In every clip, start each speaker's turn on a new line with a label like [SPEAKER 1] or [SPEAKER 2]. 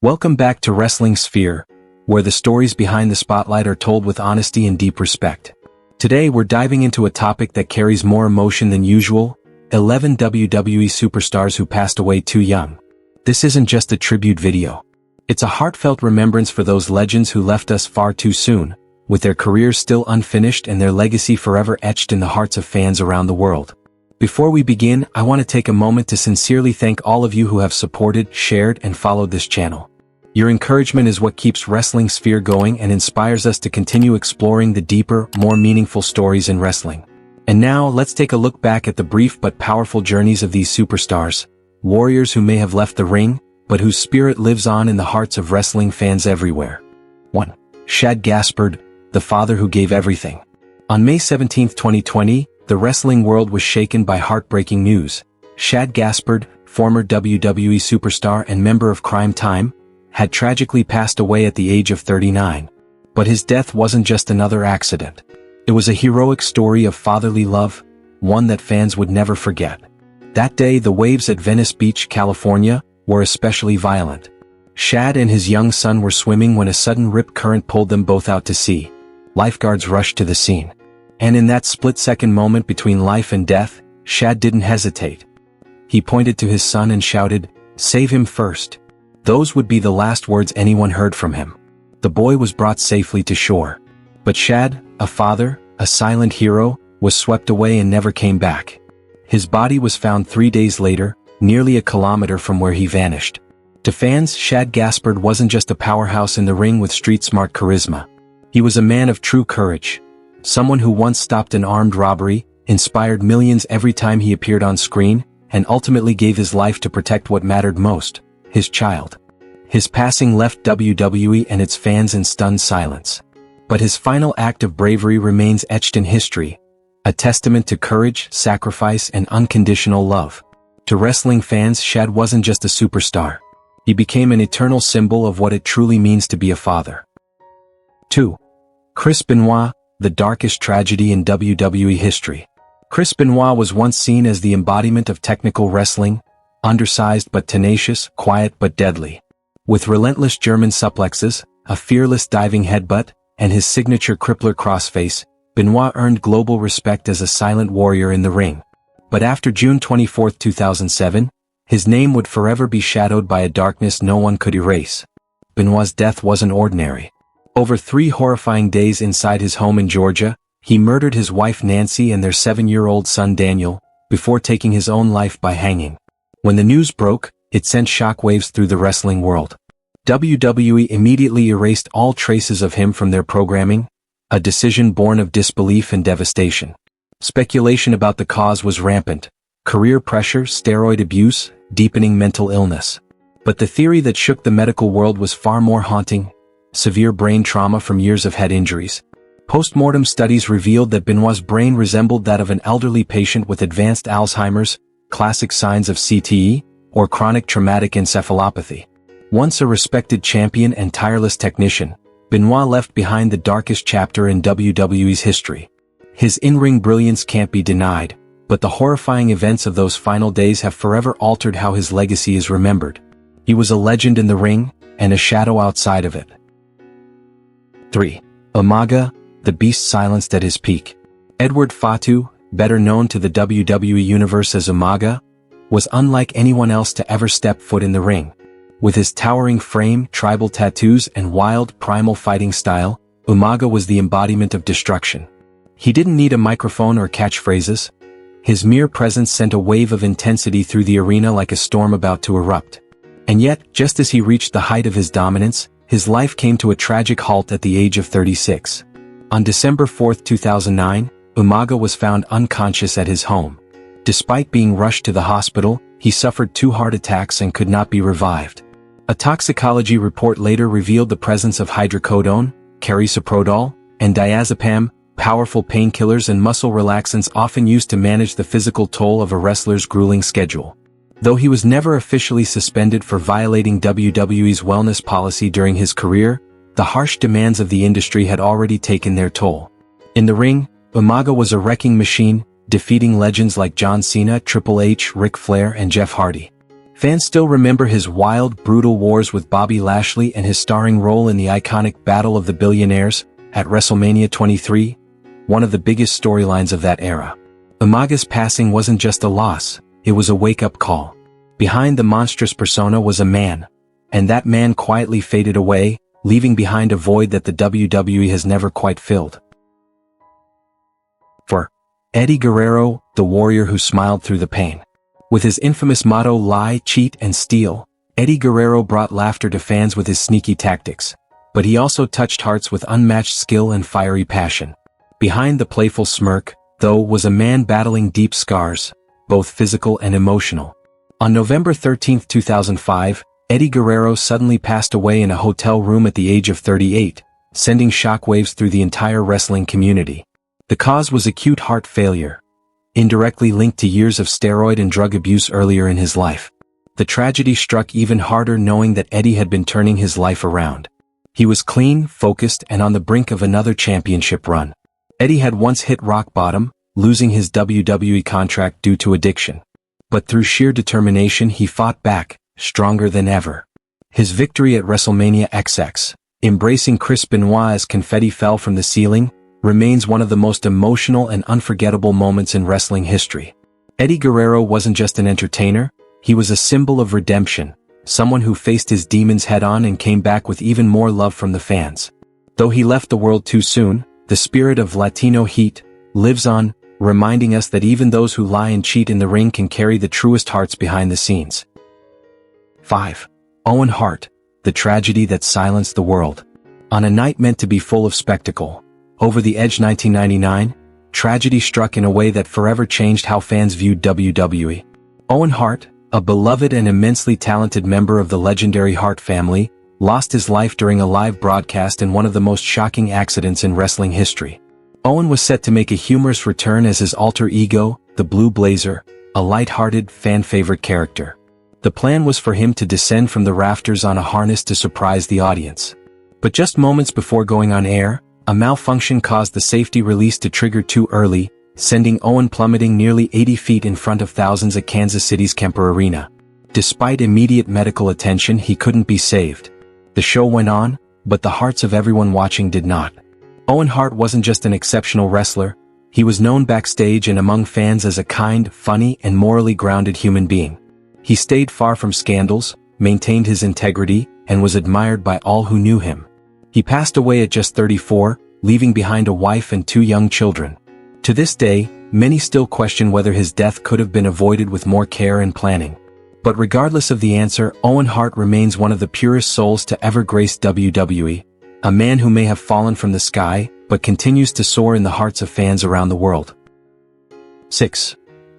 [SPEAKER 1] Welcome back to Wrestling Sphere, where the stories behind the spotlight are told with honesty and deep respect. Today we're diving into a topic that carries more emotion than usual: 11 WWE superstars who passed away too young. This isn't just a tribute video. It's a heartfelt remembrance for those legends who left us far too soon, with their careers still unfinished and their legacy forever etched in the hearts of fans around the world. Before we begin, I want to take a moment to sincerely thank all of you who have supported, shared, and followed this channel. Your encouragement is what keeps Wrestling Sphere going and inspires us to continue exploring the deeper, more meaningful stories in wrestling. And now, let's take a look back at the brief but powerful journeys of these superstars, warriors who may have left the ring, but whose spirit lives on in the hearts of wrestling fans everywhere. 1. Shad Gaspard, the father who gave everything. On May 17, 2020, the wrestling world was shaken by heartbreaking news. Shad Gaspard, former WWE superstar and member of Crime Time, had tragically passed away at the age of 39. But his death wasn't just another accident. It was a heroic story of fatherly love, one that fans would never forget. That day, the waves at Venice Beach, California, were especially violent. Shad and his young son were swimming when a sudden rip current pulled them both out to sea. Lifeguards rushed to the scene. And in that split-second moment between life and death, Shad didn't hesitate. He pointed to his son and shouted, "Save him first." Those would be the last words anyone heard from him. The boy was brought safely to shore. But Shad, a father, a silent hero, was swept away and never came back. His body was found 3 days later, nearly a kilometer from where he vanished. To fans, Shad Gaspard wasn't just a powerhouse in the ring with street-smart charisma. He was a man of true courage. Someone who once stopped an armed robbery, inspired millions every time he appeared on screen, and ultimately gave his life to protect what mattered most: his child. His passing left WWE and its fans in stunned silence. But his final act of bravery remains etched in history, a testament to courage, sacrifice, and unconditional love. To wrestling fans, Shad wasn't just a superstar. He became an eternal symbol of what it truly means to be a father. 2. Chris Benoit, the darkest tragedy in WWE history. Chris Benoit was once seen as the embodiment of technical wrestling, undersized but tenacious, quiet but deadly. With relentless German suplexes, a fearless diving headbutt, and his signature crippler crossface, Benoit earned global respect as a silent warrior in the ring. But after June 24, 2007, his name would forever be shadowed by a darkness no one could erase. Benoit's death wasn't ordinary. Over 3 horrifying days inside his home in Georgia, he murdered his wife Nancy and their 7-year-old son Daniel, before taking his own life by hanging. When the news broke, it sent shockwaves through the wrestling world. WWE immediately erased all traces of him from their programming, a decision born of disbelief and devastation. Speculation about the cause was rampant: career pressure, steroid abuse, deepening mental illness. But the theory that shook the medical world was far more haunting: severe brain trauma from years of head injuries. Post-mortem studies revealed that Benoit's brain resembled that of an elderly patient with advanced Alzheimer's, classic signs of CTE, or chronic traumatic encephalopathy. Once a respected champion and tireless technician, Benoit left behind the darkest chapter in WWE's history. His in-ring brilliance can't be denied, but the horrifying events of those final days have forever altered how his legacy is remembered. He was a legend in the ring, and a shadow outside of it. 3. Umaga, the beast silenced at his peak. Edward Fatu, better known to the WWE Universe as Umaga, was unlike anyone else to ever step foot in the ring. With his towering frame, tribal tattoos, and wild, primal fighting style, Umaga was the embodiment of destruction. He didn't need a microphone or catchphrases. His mere presence sent a wave of intensity through the arena like a storm about to erupt. And yet, just as he reached the height of his dominance, his life came to a tragic halt at the age of 36. On December 4, 2009, Umaga was found unconscious at his home. Despite being rushed to the hospital, he suffered 2 heart attacks and could not be revived. A toxicology report later revealed the presence of hydrocodone, carisoprodol, and diazepam, powerful painkillers and muscle relaxants often used to manage the physical toll of a wrestler's grueling schedule. Though he was never officially suspended for violating WWE's wellness policy during his career, the harsh demands of the industry had already taken their toll. In the ring, Umaga was a wrecking machine, defeating legends like John Cena, Triple H, Ric Flair, and Jeff Hardy. Fans still remember his wild, brutal wars with Bobby Lashley and his starring role in the iconic Battle of the Billionaires at WrestleMania 23, one of the biggest storylines of that era. Umaga's passing wasn't just a loss, it was a wake-up call. Behind the monstrous persona was a man, and that man quietly faded away, leaving behind a void that the WWE has never quite filled. For Eddie Guerrero, the warrior who smiled through the pain. With his infamous motto lie, cheat, and steal, Eddie Guerrero brought laughter to fans with his sneaky tactics, but he also touched hearts with unmatched skill and fiery passion. Behind the playful smirk, though, was a man battling deep scars, both physical and emotional. On November 13, 2005, Eddie Guerrero suddenly passed away in a hotel room at the age of 38, sending shockwaves through the entire wrestling community. The cause was acute heart failure, indirectly linked to years of steroid and drug abuse earlier in his life. The tragedy struck even harder knowing that Eddie had been turning his life around. He was clean, focused, and on the brink of another championship run. Eddie had once hit rock bottom, losing his WWE contract due to addiction. But through sheer determination he fought back, stronger than ever. His victory at WrestleMania XX, embracing Chris Benoit as confetti fell from the ceiling, remains one of the most emotional and unforgettable moments in wrestling history. Eddie Guerrero wasn't just an entertainer, he was a symbol of redemption, someone who faced his demons head-on and came back with even more love from the fans. Though he left the world too soon, the spirit of Latino heat lives on, reminding us that even those who lie and cheat in the ring can carry the truest hearts behind the scenes. 5. Owen Hart, the tragedy that silenced the world. On a night meant to be full of spectacle, Over the Edge 1999, tragedy struck in a way that forever changed how fans viewed WWE. Owen Hart, a beloved and immensely talented member of the legendary Hart family, lost his life during a live broadcast in one of the most shocking accidents in wrestling history. Owen was set to make a humorous return as his alter ego, the Blue Blazer, a light-hearted, fan-favorite character. The plan was for him to descend from the rafters on a harness to surprise the audience. But just moments before going on air, a malfunction caused the safety release to trigger too early, sending Owen plummeting nearly 80 feet in front of thousands at Kansas City's Kemper Arena. Despite immediate medical attention, he couldn't be saved. The show went on, but the hearts of everyone watching did not. Owen Hart wasn't just an exceptional wrestler, he was known backstage and among fans as a kind, funny, and morally grounded human being. He stayed far from scandals, maintained his integrity, and was admired by all who knew him. He passed away at just 34, leaving behind a wife and 2 young children. To this day, many still question whether his death could have been avoided with more care and planning. But regardless of the answer, Owen Hart remains one of the purest souls to ever grace WWE, a man who may have fallen from the sky, but continues to soar in the hearts of fans around the world. 6.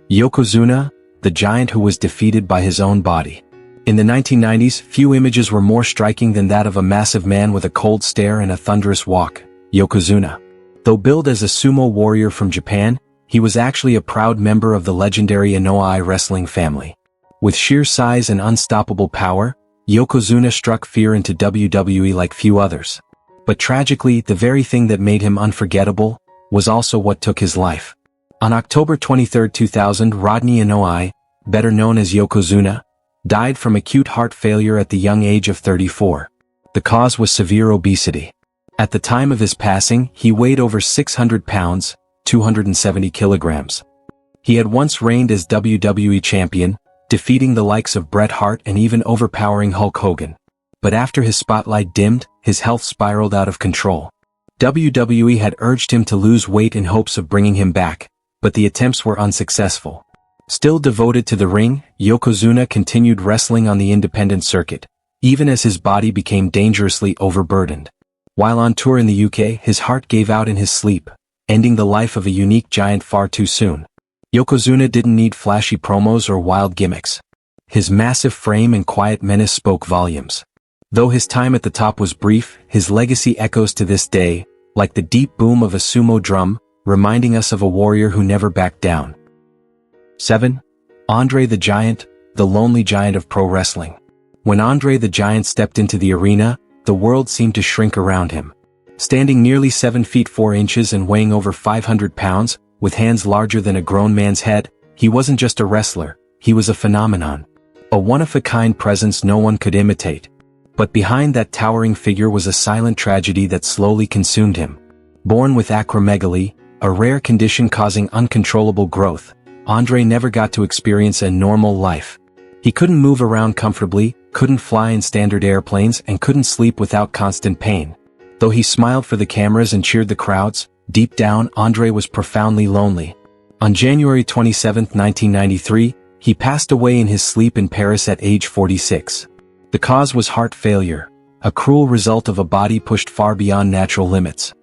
[SPEAKER 1] Yokozuna, the giant who was defeated by his own body. In the 1990s, few images were more striking than that of a massive man with a cold stare and a thunderous walk, Yokozuna. Though billed as a sumo warrior from Japan, he was actually a proud member of the legendary Inoue wrestling family. With sheer size and unstoppable power, Yokozuna struck fear into WWE like few others. But tragically, the very thing that made him unforgettable was also what took his life. On October 23, 2000, Rodney Inoue, better known as Yokozuna, died from acute heart failure at the young age of 34. The cause was severe obesity. At the time of his passing, he weighed over 600 pounds, 270 kilograms. He had once reigned as WWE champion, defeating the likes of Bret Hart and even overpowering Hulk Hogan. But after his spotlight dimmed, his health spiraled out of control. WWE had urged him to lose weight in hopes of bringing him back, but the attempts were unsuccessful. Still devoted to the ring, Yokozuna continued wrestling on the independent circuit, even as his body became dangerously overburdened. While on tour in the UK, his heart gave out in his sleep, ending the life of a unique giant far too soon. Yokozuna didn't need flashy promos or wild gimmicks. His massive frame and quiet menace spoke volumes. Though his time at the top was brief, his legacy echoes to this day, like the deep boom of a sumo drum, reminding us of a warrior who never backed down. 7. Andre the Giant, the lonely giant of pro wrestling. When Andre the Giant stepped into the arena, the world seemed to shrink around him. Standing nearly 7 feet 4 inches and weighing over 500 pounds, with hands larger than a grown man's head, he wasn't just a wrestler, he was a phenomenon. A one-of-a-kind presence no one could imitate. But behind that towering figure was a silent tragedy that slowly consumed him. Born with acromegaly, a rare condition causing uncontrollable growth, Andre never got to experience a normal life. He couldn't move around comfortably, couldn't fly in standard airplanes, and couldn't sleep without constant pain. Though he smiled for the cameras and cheered the crowds, deep down Andre was profoundly lonely. On January 27, 1993, he passed away in his sleep in Paris at age 46. The cause was heart failure, a cruel result of a body pushed far beyond natural limits.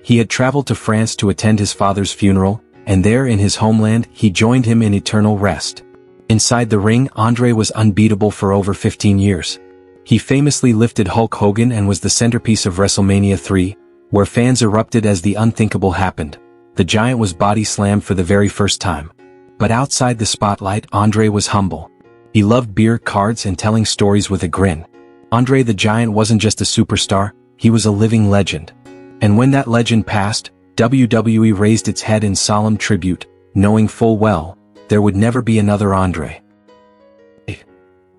[SPEAKER 1] He had traveled to France to attend his father's funeral, and there in his homeland he joined him in eternal rest. Inside the ring, Andre was unbeatable for over 15 years. He famously lifted Hulk Hogan and was the centerpiece of WrestleMania 3, where fans erupted as the unthinkable happened. The Giant was body slammed for the very first time. But outside the spotlight, Andre was humble. He loved beer, cards, and telling stories with a grin. Andre the Giant wasn't just a superstar, he was a living legend. And when that legend passed, WWE raised its head in solemn tribute, knowing full well, there would never be another Andre.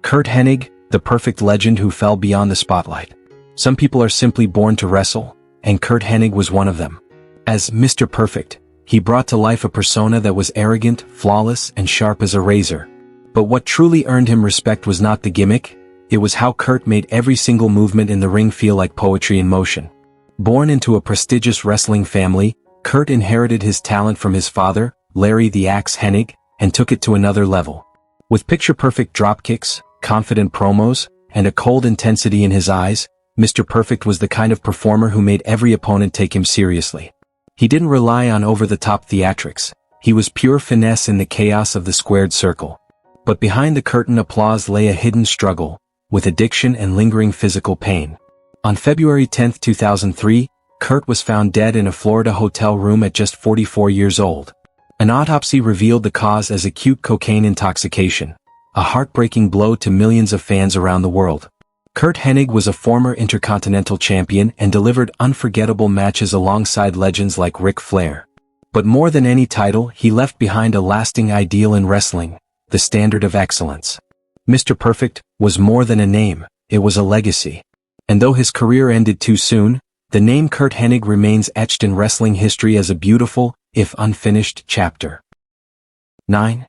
[SPEAKER 1] Curt Henig, the perfect legend who fell beyond the spotlight. Some people are simply born to wrestle, and Curt Henig was one of them. As Mr. Perfect, he brought to life a persona that was arrogant, flawless, and sharp as a razor. But what truly earned him respect was not the gimmick, it was how Curt made every single movement in the ring feel like poetry in motion. Born into a prestigious wrestling family, Curt inherited his talent from his father, Larry the Axe Henig, and took it to another level. With picture-perfect dropkicks, confident promos, and a cold intensity in his eyes, Mr. Perfect was the kind of performer who made every opponent take him seriously. He didn't rely on over-the-top theatrics, he was pure finesse in the chaos of the squared circle. But behind the curtain applause lay a hidden struggle, with addiction and lingering physical pain. On February 10, 2003, Curt was found dead in a Florida hotel room at just 44 years old. An autopsy revealed the cause as acute cocaine intoxication, a heartbreaking blow to millions of fans around the world. Curt Henig was a former Intercontinental Champion and delivered unforgettable matches alongside legends like Ric Flair. But more than any title, he left behind a lasting ideal in wrestling, the standard of excellence. Mr. Perfect was more than a name, it was a legacy. And though his career ended too soon, the name Curt Henig remains etched in wrestling history as a beautiful, if unfinished, chapter. 9.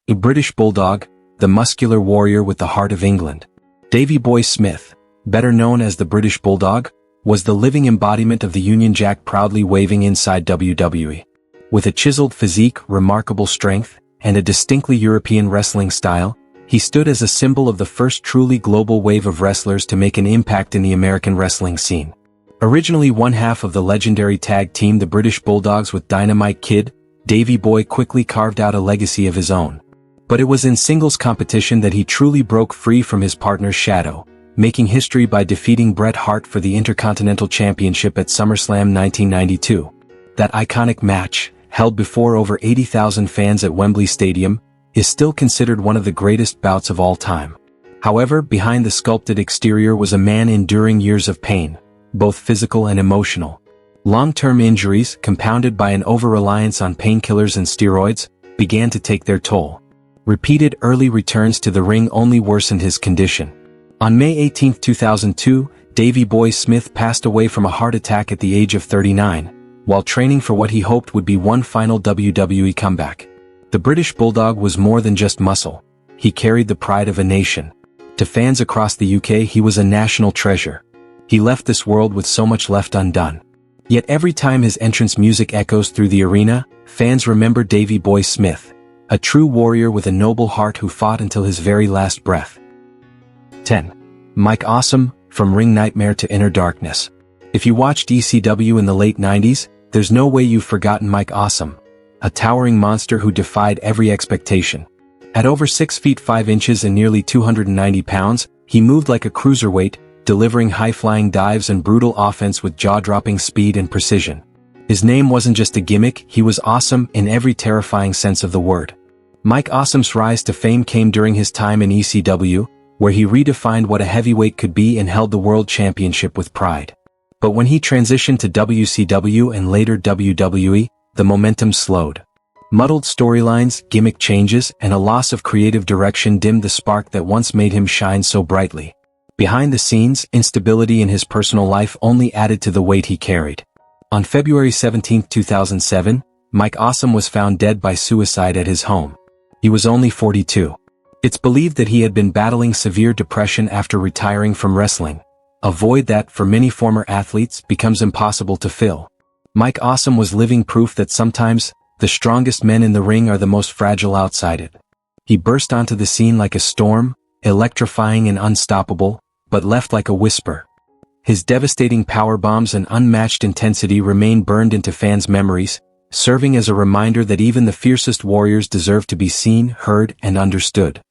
[SPEAKER 1] A British Bulldog, the muscular warrior with the heart of England. Davy Boy Smith, better known as the British Bulldog, was the living embodiment of the Union Jack proudly waving inside WWE. With a chiseled physique, remarkable strength, and a distinctly European wrestling style, he stood as a symbol of the first truly global wave of wrestlers to make an impact in the American wrestling scene. Originally one half of the legendary tag team the British Bulldogs with Dynamite Kid, Davy Boy quickly carved out a legacy of his own. But it was in singles competition that he truly broke free from his partner's shadow, making history by defeating Bret Hart for the Intercontinental Championship at SummerSlam 1992. That iconic match, held before over 80,000 fans at Wembley Stadium, is still considered one of the greatest bouts of all time. However, behind the sculpted exterior was a man enduring years of pain, both physical and emotional. Long-term injuries, compounded by an over-reliance on painkillers and steroids, began to take their toll. Repeated early returns to the ring only worsened his condition. On May 18, 2002, Davy Boy Smith passed away from a heart attack at the age of 39, while training for what he hoped would be one final WWE comeback. The British Bulldog was more than just muscle. He carried the pride of a nation. To fans across the UK, he was a national treasure. He left this world with so much left undone. Yet every time his entrance music echoes through the arena, fans remember Davy Boy Smith, a true warrior with a noble heart who fought until his very last breath. 10. Mike Awesome, from Ring Nightmare to Inner Darkness. If you watched ECW in the late 90s, there's no way you've forgotten Mike Awesome, a towering monster who defied every expectation. At over 6 feet 5 inches and nearly 290 pounds, he moved like a cruiserweight, delivering high-flying dives and brutal offense with jaw-dropping speed and precision. His name wasn't just a gimmick, he was awesome in every terrifying sense of the word. Mike Awesome's rise to fame came during his time in ECW, where he redefined what a heavyweight could be and held the world championship with pride. But when he transitioned to WCW and later WWE, the momentum slowed. Muddled storylines, gimmick changes, and a loss of creative direction dimmed the spark that once made him shine so brightly. Behind the scenes, instability in his personal life only added to the weight he carried. On February 17, 2007, Mike Awesome was found dead by suicide at his home. He was only 42. It's believed that he had been battling severe depression after retiring from wrestling, a void that, for many former athletes, becomes impossible to fill. Mike Awesome was living proof that sometimes, the strongest men in the ring are the most fragile outside it. He burst onto the scene like a storm, electrifying and unstoppable, but left like a whisper. His devastating powerbombs and unmatched intensity remain burned into fans' memories, serving as a reminder that even the fiercest warriors deserve to be seen, heard, and understood.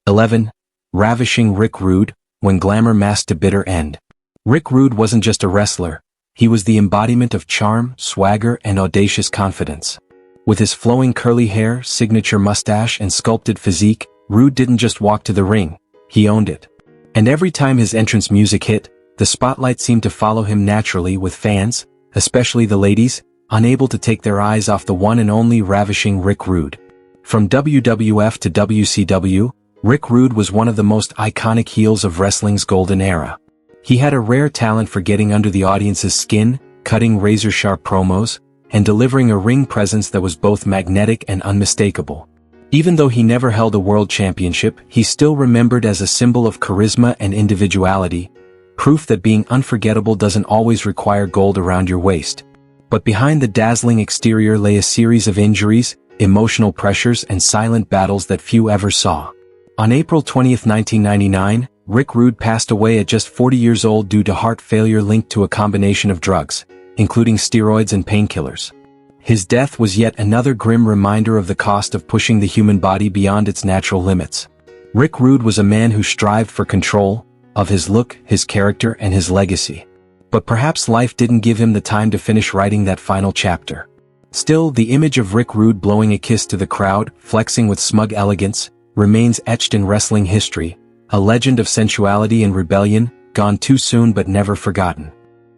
[SPEAKER 1] 11. Ravishing Rick Rude, when glamour masked a bitter end. Rick Rude wasn't just a wrestler. He was the embodiment of charm, swagger, and audacious confidence. With his flowing curly hair, signature mustache, and sculpted physique, Rude didn't just walk to the ring, he owned it. And every time his entrance music hit, the spotlight seemed to follow him naturally, with fans, especially the ladies, unable to take their eyes off the one and only ravishing Rick Rude. From WWF to WCW, Rick Rude was one of the most iconic heels of wrestling's golden era. He had a rare talent for getting under the audience's skin, cutting razor-sharp promos, and delivering a ring presence that was both magnetic and unmistakable. Even though he never held a world championship, he's still remembered as a symbol of charisma and individuality, proof that being unforgettable doesn't always require gold around your waist. But behind the dazzling exterior lay a series of injuries, emotional pressures, and silent battles that few ever saw. On April 20, 1999, Rick Rude passed away at just 40 years old due to heart failure linked to a combination of drugs, including steroids and painkillers. His death was yet another grim reminder of the cost of pushing the human body beyond its natural limits. Rick Rude was a man who strived for control of his look, his character, and his legacy. But perhaps life didn't give him the time to finish writing that final chapter. Still, the image of Rick Rude blowing a kiss to the crowd, flexing with smug elegance, remains etched in wrestling history, a legend of sensuality and rebellion, gone too soon but never forgotten.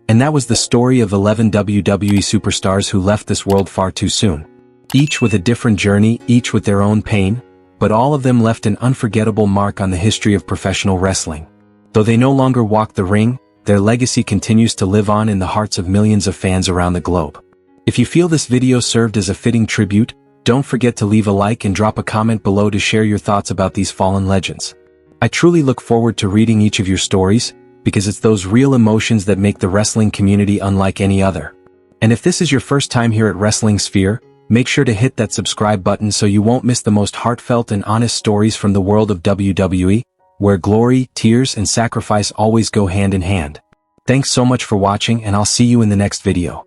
[SPEAKER 1] And that was the story of 11 WWE superstars who left this world far too soon. Each with a different journey, each with their own pain, but all of them left an unforgettable mark on the history of professional wrestling. Though they no longer walk the ring, their legacy continues to live on in the hearts of millions of fans around the globe. If you feel this video served as a fitting tribute, don't forget to leave a like and drop a comment below to share your thoughts about these fallen legends. I truly look forward to reading each of your stories, because it's those real emotions that make the wrestling community unlike any other. And if this is your first time here at Wrestling Sphere, make sure to hit that subscribe button so you won't miss the most heartfelt and honest stories from the world of WWE, where glory, tears, and sacrifice always go hand in hand. Thanks so much for watching, and I'll see you in the next video.